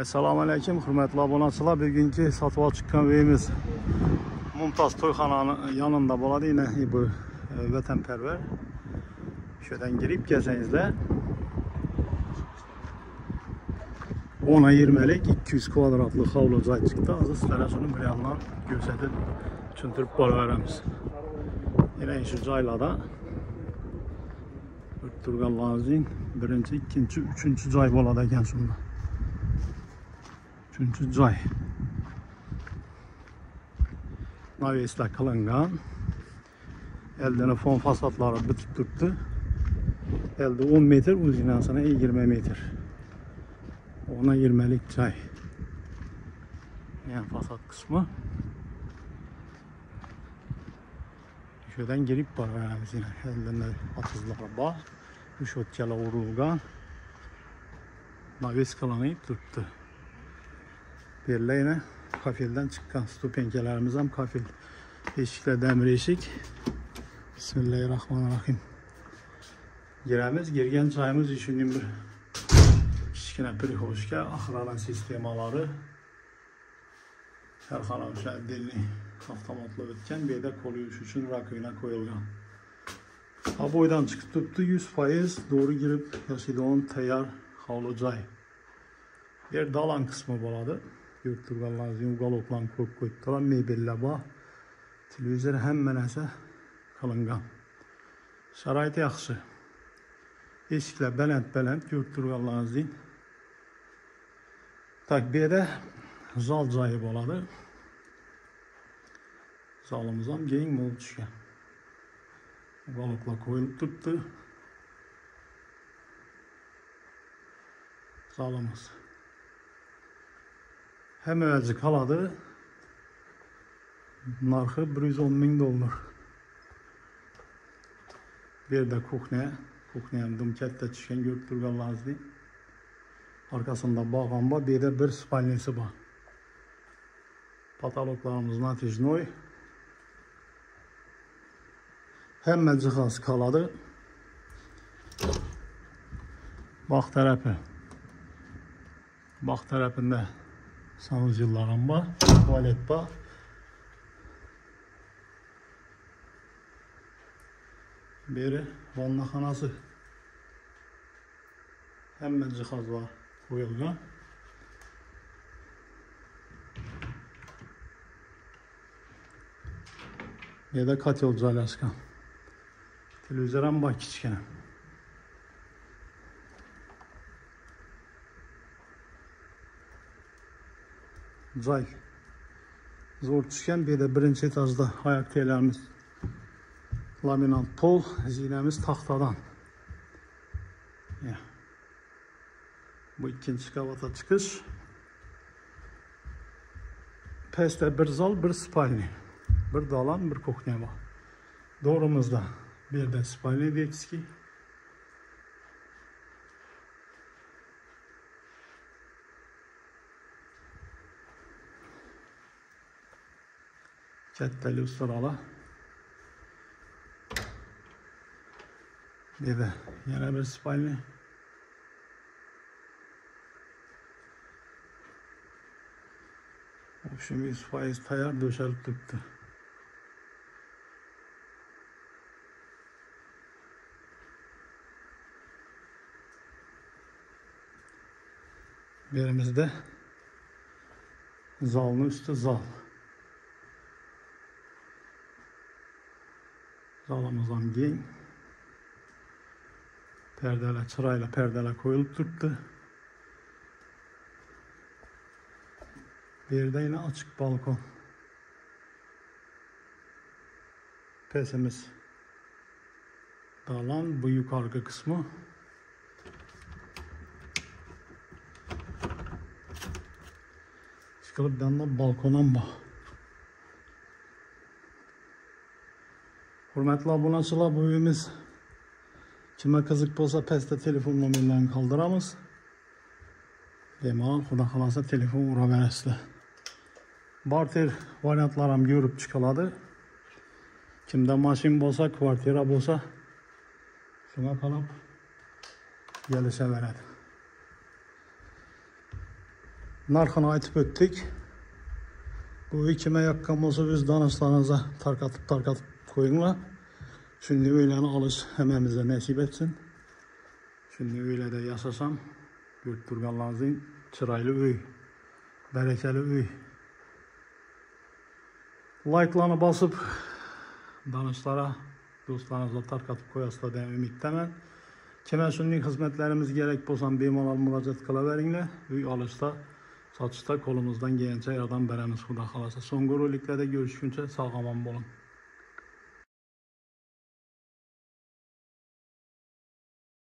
Assalomu alaykum, hurmatli obunachilar. Bugungi sotib chiqqan uyimiz Mumtoz to'yxonaning yonida bo'ladi. Yine bu vatanparvar. Şuradan girip gelsangizlar 10-20'lik 200 kvadratlı havlu joy chiqdi. Hozir sizlarga shuni bir yandan ko'rsatib tushuntirib boraveramiz. Yine şu joylarda turganlaringizning birinchi, ikkinchi, uchinchi joy bo'ladi ekan shunda. Üçüncü joy. Naveslar qilingan. Eldini fon fasadlari bitib turibdi. Elde 10 metr, o'zinasini 20 metr. 10-20'lik joy. Yani fasad kısmı. Şuradan girip baramiz yine. Eldini atızları bor. Uch o'tkalar urilgan. Naves qilinib turibdi. Belli yine kafilden çıkan stupenkalarımız ham kafil. Eshiklar demir eshik. Bismillahirrahmanirrahim. Giramiz. Girgan joyimiz uchun bir kichkina prixoshka, axralan sistemaları. Her xona o'sha delni avtomatla o'tgan. Bu yerda qo'l yuvish uchun rakovina qo'yilgan. Ha boydan chiqib turibdi 100% doğru girib yashaydigan tayyor hovli joy. Bu yer dalan qismi bo'ladi. Görüp turganlaringizning uголокlarni ko'p qo'yibdilar, mebellar bor. Televizor hamma narsa qilingan. Sharoit yaxshi. Eshiklar baland görüp turganlaringizning. Tak bu yerda zal joyi bo'ladi. Zalimiz ham keng bo'lib tushgan. Uголокlar qo'yilib turibdi. Zalimiz hem evvelci kaladı. Narxı $110.000. Bir de kuxne. Kuxne hem dumkette çıkan görüp turganlaringizning. Arkasında bağan var. Bir de bir spalnisi var. Patologlarımız natijnoy. Hemen cihaz kaladı. Bak tarafı. Bak tarafında sanucularım var, tuvalet var. Biri vannaxanası. Hemen cihaz var koyulgan. Bir de katel joylashgan. Televizor ham bor kichkina. Joy zo'r tushgan. Bu yerda birinchi etajda oyoq teglarimiz laminat pol, zinamiz taxtadan. Bu ikkinchi qavatga chiqish. Pastda bir zal, bir spalni, bir dalan, bir kuxnya bor. Doğrumuzda bir yerda spalni detskiy. Katta lyustralar. Bir de yana bir spalni. Şimdi 100% tayyor döşelib turibdi. Yerimizde zalın üstü zal. Zalımızdan keng. Perdeler, çırayla perdeler koyulup turibdi. Bir yerde yine açık balkon. Pesimiz dalan, bu yukarı kısmı. Çıkılıp yanında balkonam var. Hurmatli obunachilar, bu uyimiz kimga qiziq bo'lsa pastda telefon nomerlarini qoldiramiz. Bemalol xudo xolasa telefon uraverasizlar. Barter variantlar ham ko'rib chiqiladi. Kimda mashin bo'lsa, kvartira bo'lsa, shunga qarab kelishaveradi. narxını aytib o'tdik. Bu kime yaqqan bo'lsa o'z danışlarınıza tarqatib qo'yinglar. Şimdi öyləni alış həməmizə nəsib etsin. Şimdi öylədə yaşasam, görüb durğanlarınızın çıraylı öy, bərəkəli öy. Like'larını basıb danışlara, dostlarınızla tarqatıb qoyasılar deyə ümiddəmən. Kimə sünni xidmətlərimiz gərək bolsan bemalal müraciət qıla veringlər. Öy alışda, satışda kolumuzdan gələcək yardım bərəmiz xuda xalasa. Son roliklərdə görüşüncə sağ aman olun.